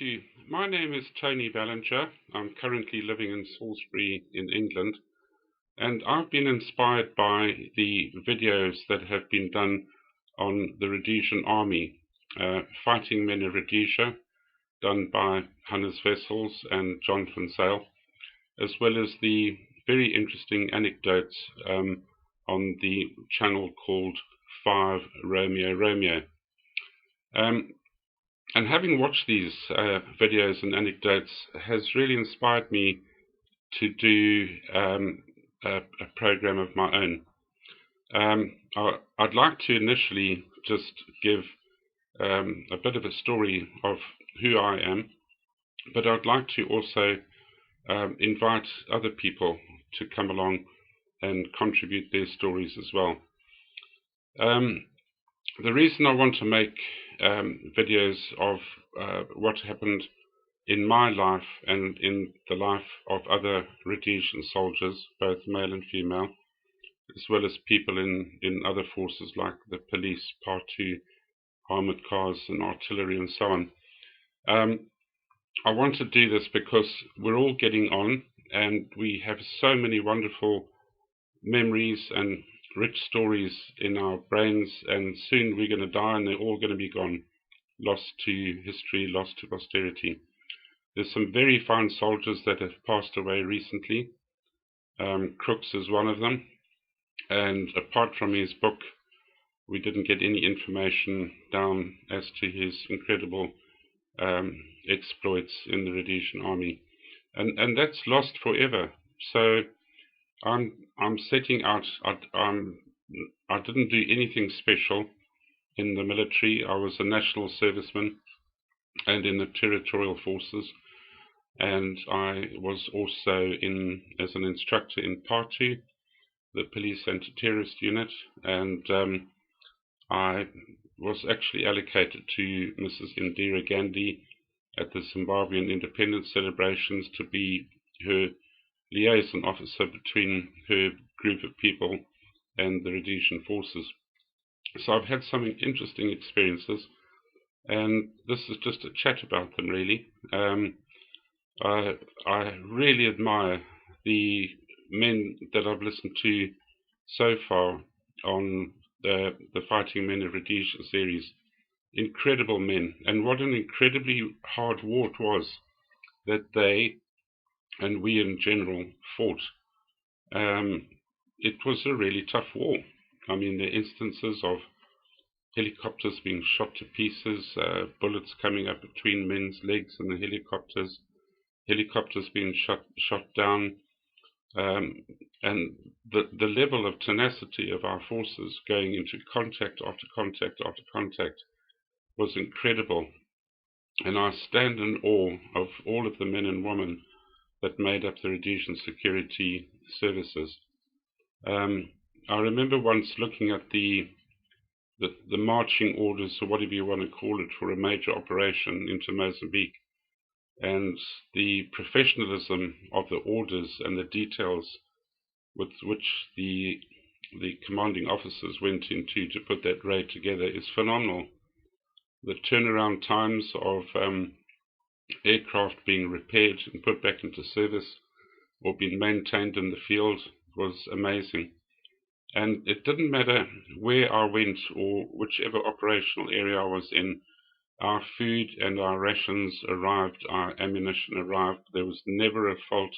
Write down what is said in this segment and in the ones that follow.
you. My name is Tony Ballinger. I'm currently living in Salisbury in England, and I've been inspired by the videos that have been done on the Rhodesian army, Fighting Men of Rhodesia, done by Hannes Wessels and John van Zyl, as well as the very interesting anecdotes on the channel called 5 Romeo Romeo. And having watched these videos and anecdotes has really inspired me to do a program of my own. I'd like to initially just give a bit of a story of who I am, but I'd like to also invite other people to come along and contribute their stories as well. The reason I want to make videos of what happened in my life and in the life of other Rhodesian soldiers, both male and female, as well as people in other forces like the police, Part 2, armoured cars and artillery and so on. I want to do this because we're all getting on and we have so many wonderful memories and rich stories in our brains, and soon we're going to die and they're all going to be gone, lost to history, lost to posterity. There's some very fine soldiers that have passed away recently. Crooks is one of them, and apart from his book, we didn't get any information down as to his incredible exploits in the Rhodesian army, and that's lost forever. So I'm setting out. I didn't do anything special in the military. I was a national serviceman and in the territorial forces, and I was also as an instructor in Part 2, the police anti-terrorist unit, and I was actually allocated to Mrs. Indira Gandhi at the Zimbabwean independence celebrations to be her liaison officer between her group of people and the Rhodesian forces. So I've had some interesting experiences, and this is just a chat about them, really. I really admire the men that I've listened to so far on the Fighting Men of Rhodesia series. Incredible men, and what an incredibly hard war it was that they and we in general fought. It was a really tough war. I mean, there are instances of helicopters being shot to pieces, bullets coming up between men's legs and the helicopters being shot down, and the level of tenacity of our forces going into contact after contact after contact was incredible. And I stand in awe of all of the men and women that made up the Rhodesian security services. I remember once looking at the marching orders, or whatever you want to call it, for a major operation into Mozambique, and the professionalism of the orders and the details with which the commanding officers went into to put that raid together is phenomenal. The turnaround times of aircraft being repaired and put back into service or being maintained in the field was amazing. And it didn't matter where I went or whichever operational area I was in, our food and our rations arrived, our ammunition arrived. There was never a fault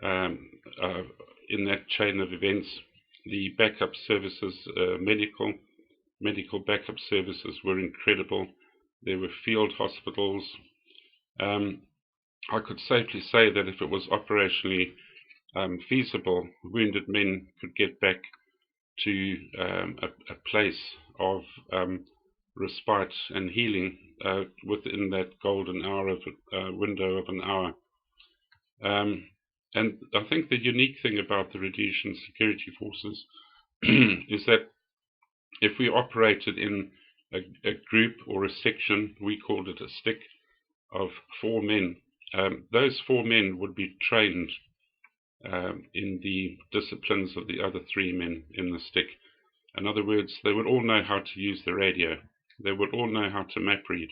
in that chain of events. The backup services, medical backup services were incredible. There were field hospitals. I could safely say that if it was operationally feasible, wounded men could get back to a place of respite and healing within that golden hour of window of an hour. And I think the unique thing about the Rhodesian security forces is that if we operated in a group or a section, we called it a stick, of 4 men, those 4 men would be trained in the disciplines of the other 3 men in the stick. In other words, they would all know how to use the radio. They would all know how to map read.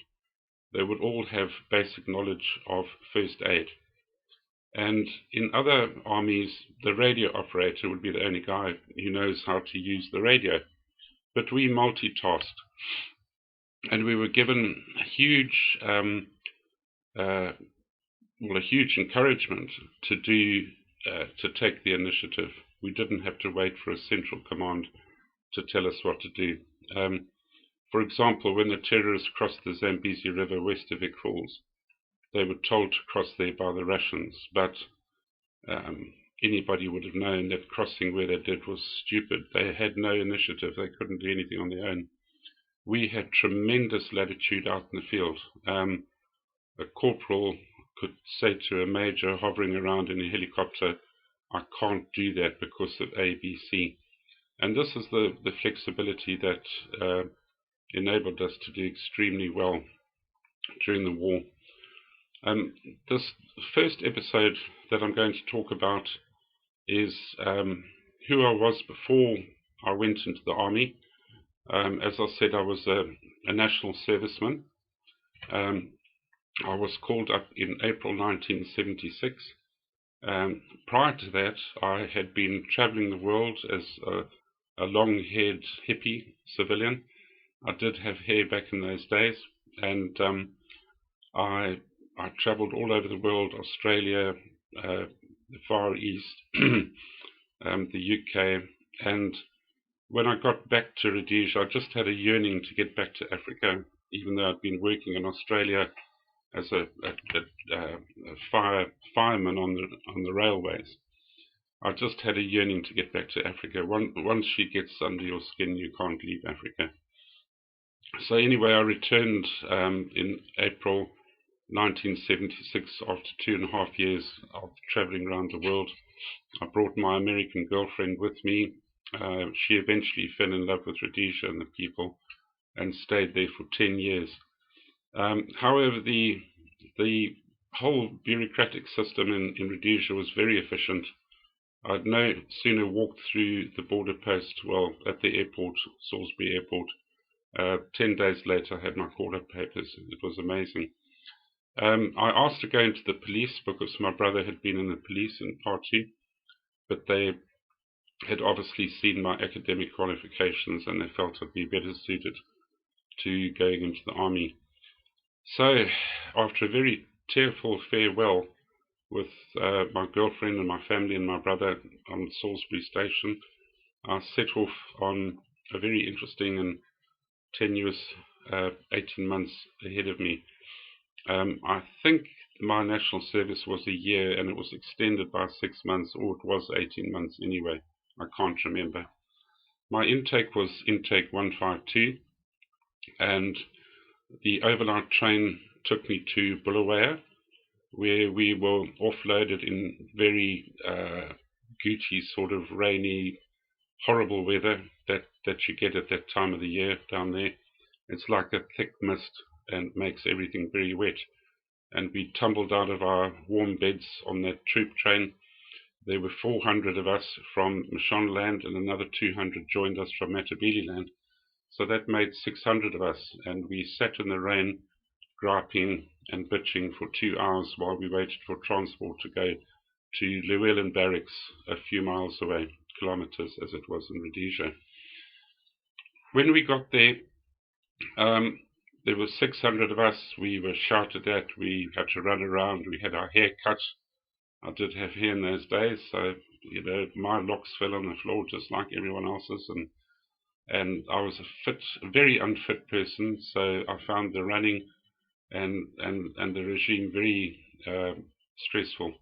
they would all have basic knowledge of first aid. And in other armies, the radio operator would be the only guy who knows how to use the radio. But we multitasked, and we were given a huge encouragement to take the initiative. We didn't have to wait for a central command to tell us what to do. For example, when the terrorists crossed the Zambezi River west of Vic Falls, they were told to cross there by the Russians, but anybody would have known that crossing where they did was stupid. They had no initiative. They couldn't do anything on their own. We had tremendous latitude out in the field. A corporal could say to a major hovering around in a helicopter, I can't do that because of A, B, C. And this is the flexibility that enabled us to do extremely well during the war. This first episode that I'm going to talk about is who I was before I went into the army. As I said, I was a national serviceman. I was called up in April 1976. Prior to that, I had been traveling the world as a long-haired hippie civilian. I did have hair back in those days, and I traveled all over the world, Australia, the Far East, the UK, and when I got back to Rhodesia, I just had a yearning to get back to Africa, even though I'd been working in Australia as a fireman on the railways. I just had a yearning to get back to Africa. Once she gets under your skin, you can't leave Africa. So anyway, I returned in April 1976 after 2.5 years of traveling around the world. I brought my American girlfriend with me. She eventually fell in love with Rhodesia and the people and stayed there for 10 years. However, the whole bureaucratic system in Rhodesia was very efficient. I'd no sooner walked through the border post, at the airport, Salisbury Airport. 10 days later, I had my call-up papers. It was amazing. I asked to go into the police because my brother had been in the police in Part 2, but they had obviously seen my academic qualifications and they felt I'd be better suited to going into the army. So, after a very tearful farewell with my girlfriend and my family and my brother on Salisbury Station, I set off on a very interesting and tenuous 18 months ahead of me. I think my national service was a year and it was extended by 6 months, or it was 18 months anyway. I can't remember. My intake was intake 152, and the overnight train took me to Bulawayo, where we were offloaded in very Gucci sort of rainy, horrible weather that you get at that time of the year down there. It's like a thick mist and makes everything very wet. And we tumbled out of our warm beds on that troop train. There were 400 of us from Mashonaland and another 200 joined us from Matabeleland. So that made 600 of us, and we sat in the rain griping and bitching for 2 hours while we waited for transport to go to Llewellyn Barracks, a few miles away, kilometers as it was in Rhodesia. When we got there, there were 600 of us. We were shouted at. We had to run around. We had our hair cut. I did have hair in those days, so my locks fell on the floor just like everyone else's, and I was a very unfit person. So I found the running and the regime very stressful.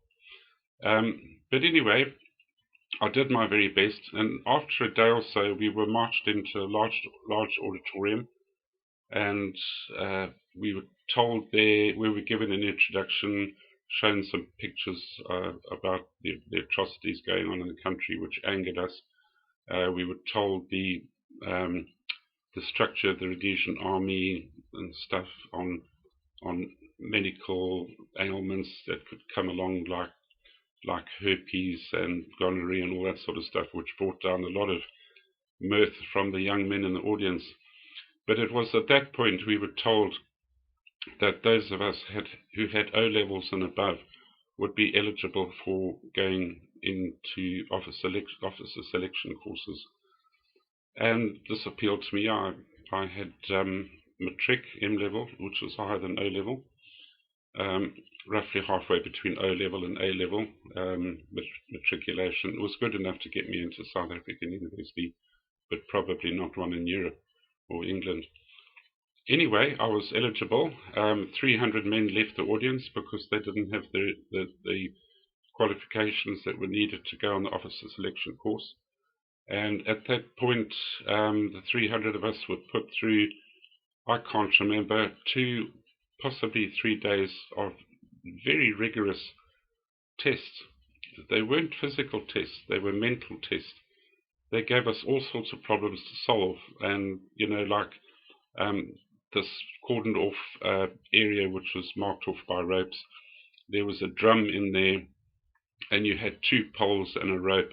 But anyway, I did my very best, and after a day or so, we were marched into a large auditorium, and we were told there, we were given an introduction, shown some pictures about the atrocities going on in the country, which angered us. We were told the structure of the Rhodesian army and stuff on medical ailments that could come along, like herpes and gonorrhea and all that sort of stuff, which brought down a lot of mirth from the young men in the audience. But it was at that point we were told that those of us who had O levels and above would be eligible for going into officer selection courses. And this appealed to me. I had matric M level, which was higher than O level, roughly halfway between O level and A level matriculation. It was good enough to get me into South African University, but probably not one in Europe or England. Anyway, I was eligible. 300 men left the audience because they didn't have the qualifications that were needed to go on the officer selection course. And at that point, the 300 of us were put through, I can't remember, 2, possibly 3 days of very rigorous tests. They weren't physical tests, they were mental tests. They gave us all sorts of problems to solve, and like this cordoned off area which was marked off by ropes. There was a drum in there, and you had 2 poles and a rope,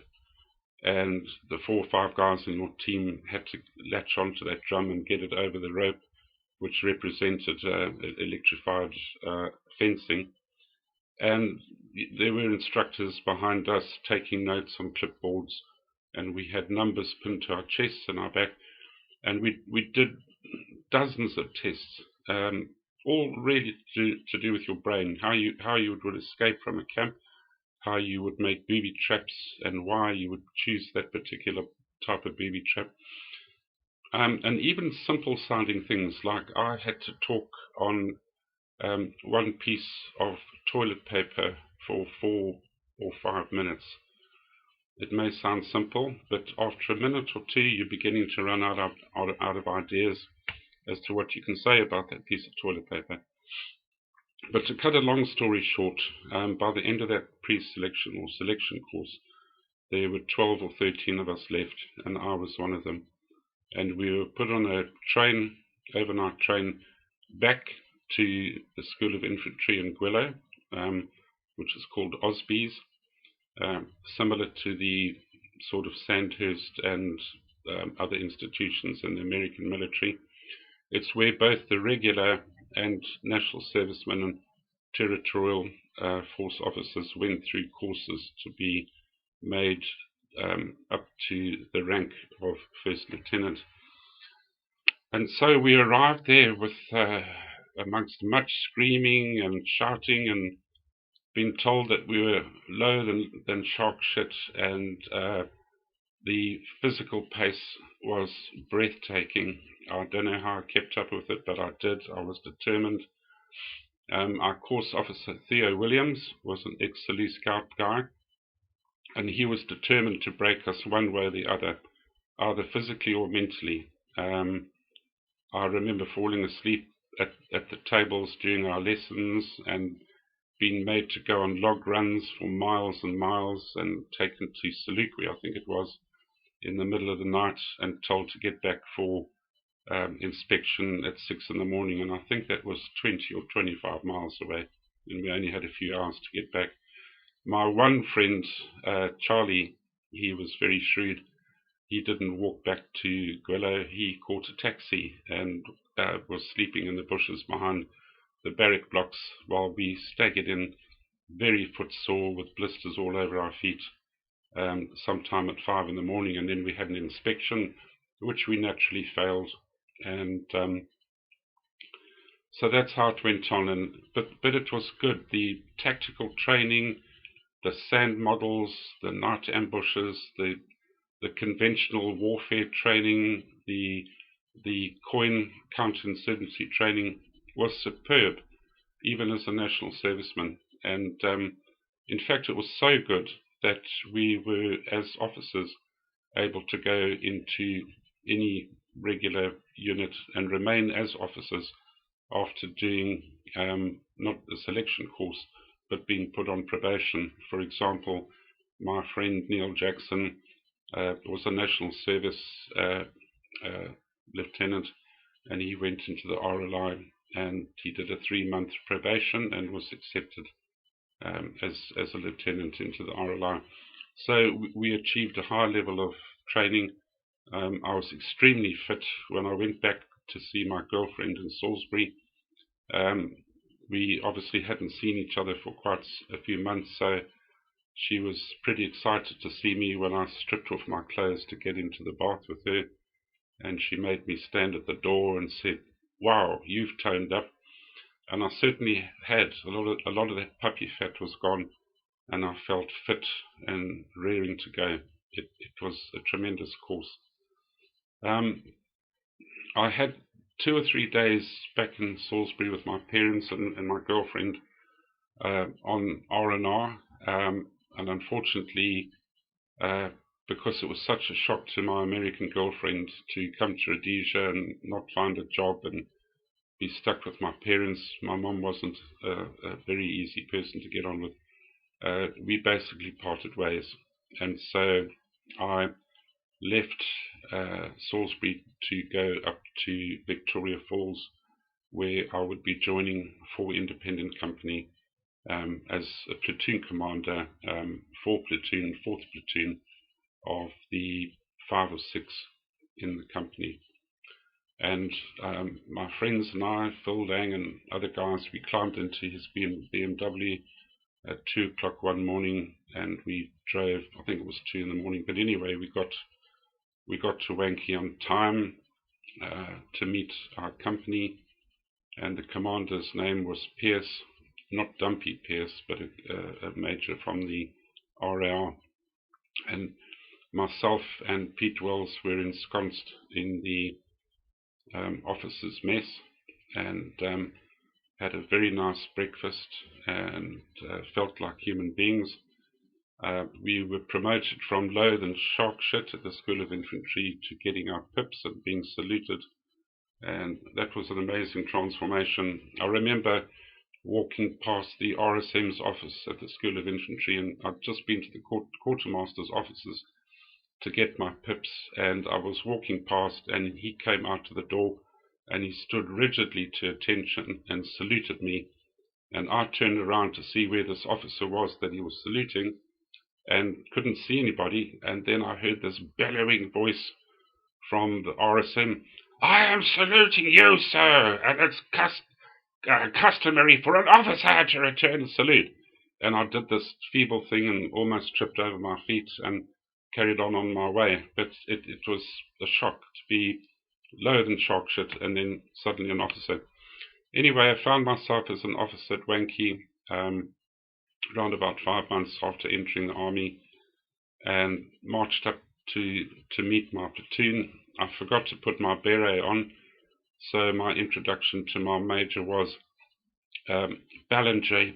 and the 4 or 5 guys in your team had to latch onto that drum and get it over the rope, which represented electrified fencing. And there were instructors behind us taking notes on clipboards, and we had numbers pinned to our chests and our back, and we did dozens of tests, all really to do with your brain, how you would escape from a camp, how you would make booby traps, and why you would choose that particular type of booby trap. And even simple sounding things like I had to talk on one piece of toilet paper for 4 or 5 minutes. It may sound simple, but after a minute or 2, you're beginning to run out of ideas as to what you can say about that piece of toilet paper. But to cut a long story short, by the end of that pre-selection or selection course, there were 12 or 13 of us left, and I was one of them. And we were put on a train, overnight train, back to the School of Infantry in Gwillow, which is called Osby's, similar to the sort of Sandhurst and other institutions in the American military. It's where both the regular and national servicemen and territorial force officers went through courses to be made up to the rank of first lieutenant. And so we arrived there with amongst much screaming and shouting, and being told that we were lower than shark shit, and the physical pace was breathtaking. I don't know how I kept up with it, but I did. I was determined. Our course officer, Theo Williams, was an ex-Police Scout guy, and he was determined to break us one way or the other, either physically or mentally. I remember falling asleep at the tables during our lessons and being made to go on log runs for miles and miles and taken to Selukwe, I think it was, in the middle of the night and told to get back for inspection at 6 in the morning. And I think that was 20 or 25 miles away, and we only had a few hours to get back. My one friend, Charlie, he was very shrewd. He didn't walk back to Gwillow. He caught a taxi and was sleeping in the bushes behind the barrack blocks while we staggered in, very footsore with blisters all over our feet, sometime at 5 in the morning. And then we had an inspection, which we naturally failed. And so that's how it went on. But it was good. The tactical training, the sand models, the night ambushes, the conventional warfare training, the coin counterinsurgency training was superb, even as a national serviceman. And in fact, it was so good that we were, as officers, able to go into any regular unit and remain as officers after doing not the selection course, but being put on probation. For example, my friend Neil Jackson was a national service lieutenant, and he went into the RLI, and he did a 3-month probation and was accepted as a lieutenant into the RLI. So we achieved a high level of training. I was extremely fit when I went back to see my girlfriend in Salisbury. We obviously hadn't seen each other for quite a few months, so she was pretty excited to see me when I stripped off my clothes to get into the bath with her, and she made me stand at the door and said, "Wow, you've toned up." And I certainly had. A lot of that puppy fat was gone, and I felt fit and raring to go. It was a tremendous course. I had 2 or 3 days back in Salisbury with my parents and my girlfriend on R&R, and unfortunately, uh, because it was such a shock to my American girlfriend to come to Rhodesia and not find a job and be stuck with my parents. My mum wasn't a very easy person to get on with. We basically parted ways, and so I left Salisbury to go up to Victoria Falls, where I would be joining 4 independent company as a platoon commander, 4 platoon, 4th platoon of the 5 or 6 in the company. And my friends and I, Phil Lang and other guys, we climbed into his BMW at 2 o'clock one morning, and we drove. I think it was 2 in the morning, but anyway, we got to Wankie on time to meet our company, and the commander's name was Pierce, not Dumpy Pierce, but a major from the RAR, and myself and Pete Wells were ensconced in the officers' mess, and had a very nice breakfast and felt like human beings. We were promoted from low than shark shit at the School of Infantry to getting our pips and being saluted, and that was an amazing transformation. I remember walking past the RSM's office at the School of Infantry, and I'd just been to the quartermaster's offices to get my pips, and I was walking past, and he came out to the door, and he stood rigidly to attention and saluted me, and I turned around to see where this officer was that he was saluting, and couldn't see anybody, and then I heard this bellowing voice from the RSM, "I am saluting you, sir, and it's customary for an officer to return a salute." And I did this feeble thing and almost tripped over my feet and carried on my way. But it was a shock to be lower than shark shit and then suddenly an officer. Anyway, I found myself as an officer at Wankie around about 5 months after entering the army, and marched up to meet my platoon. I forgot to put my beret on, so my introduction to my major was, Ballinger,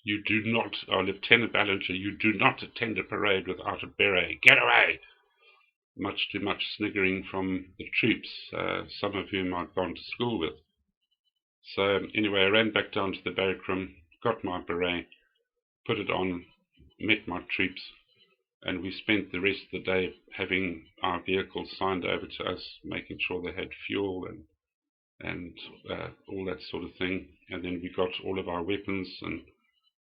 you do not, Lieutenant Ballinger, you do not attend a parade without a beret. Get away! Much too much sniggering from the troops, some of whom I'd gone to school with. So anyway, I ran back down to the barrack room, got my beret, put it on, met my troops, and we spent the rest of the day having our vehicles signed over to us, making sure they had fuel and all that sort of thing. And then we got all of our weapons and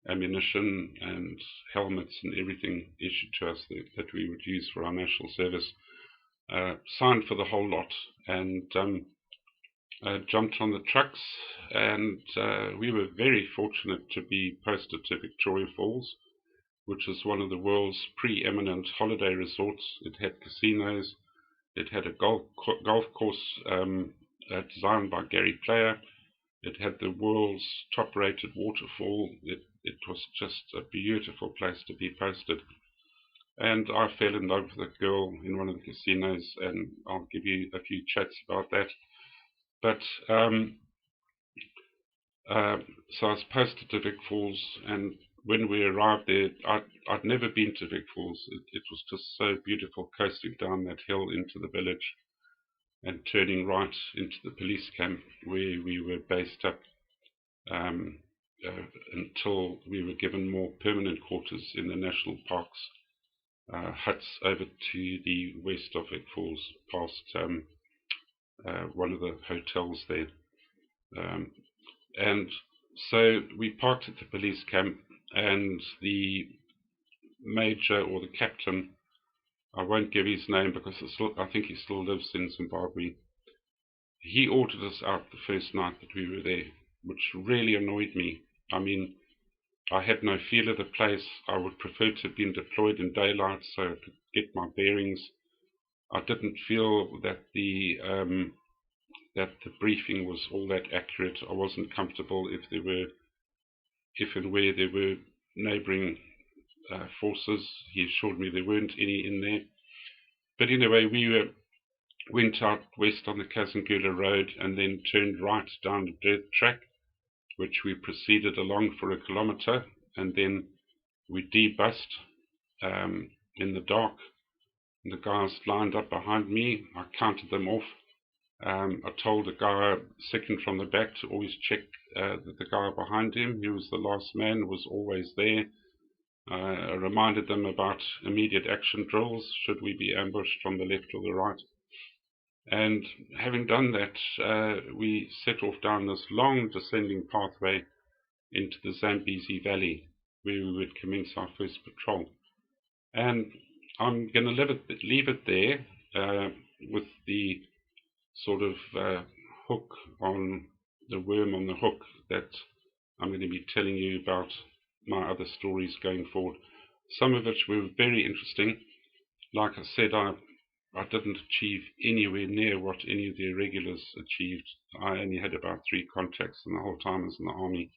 ammunition and helmets and everything issued to us that we would use for our national service, signed for the whole lot, and jumped on the trucks, and we were very fortunate to be posted to Victoria Falls, which is one of the world's preeminent holiday resorts. It had casinos, it had a golf course designed by Gary Player, it had the world's top-rated waterfall. It was just a beautiful place to be posted. And I fell in love with a girl in one of the casinos, and I'll give you a few chats about that. But so I was posted to Vic Falls, and when we arrived there, I'd never been to Vic Falls. It was just so beautiful, coasting down that hill into the village and turning right into the police camp where we were based up until we were given more permanent quarters in the national parks, huts over to the west of Vic Falls, past one of the hotels there. And so we parked at the police camp, and the major, or the captain, I won't give his name because I think he still lives in Zimbabwe, he ordered us out the first night that we were there. which really annoyed me. I mean, I had no feel of the place. I would prefer to have been deployed in daylight so I could get my bearings. I didn't feel that the briefing was all that accurate. I wasn't comfortable if and where there were neighbouring forces. He assured me there weren't any in there. But anyway, we went out west on the Kazangula Road and then turned right down the dirt track, which we proceeded along for a kilometre, and then we debussed in the dark. And the guys lined up behind me. I counted them off. I told the guy second from the back to always check that the guy behind him, who was the last man, was always there. I reminded them about immediate action drills should we be ambushed from the left or the right. And having done that, we set off down this long descending pathway into the Zambezi Valley, where we would commence our first patrol. And I'm going to leave it there with the sort of hook on the worm on the hook that I'm going to be telling you about my other stories going forward. Some of which were very interesting. Like I said, I didn't achieve anywhere near what any of the irregulars achieved. I only had about 3 contacts in the whole time I was in the army.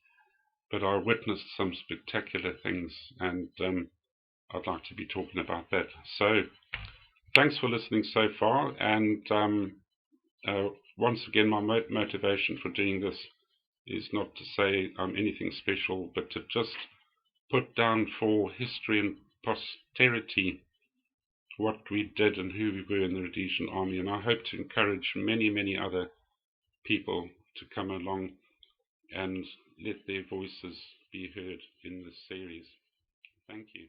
But I witnessed some spectacular things, and I'd like to be talking about that. So, thanks for listening so far, and once again, my motivation for doing this is not to say I'm anything special, but to just put down for history and posterity what we did and who we were in the Rhodesian Army, and I hope to encourage many, many other people to come along and let their voices be heard in this series. Thank you.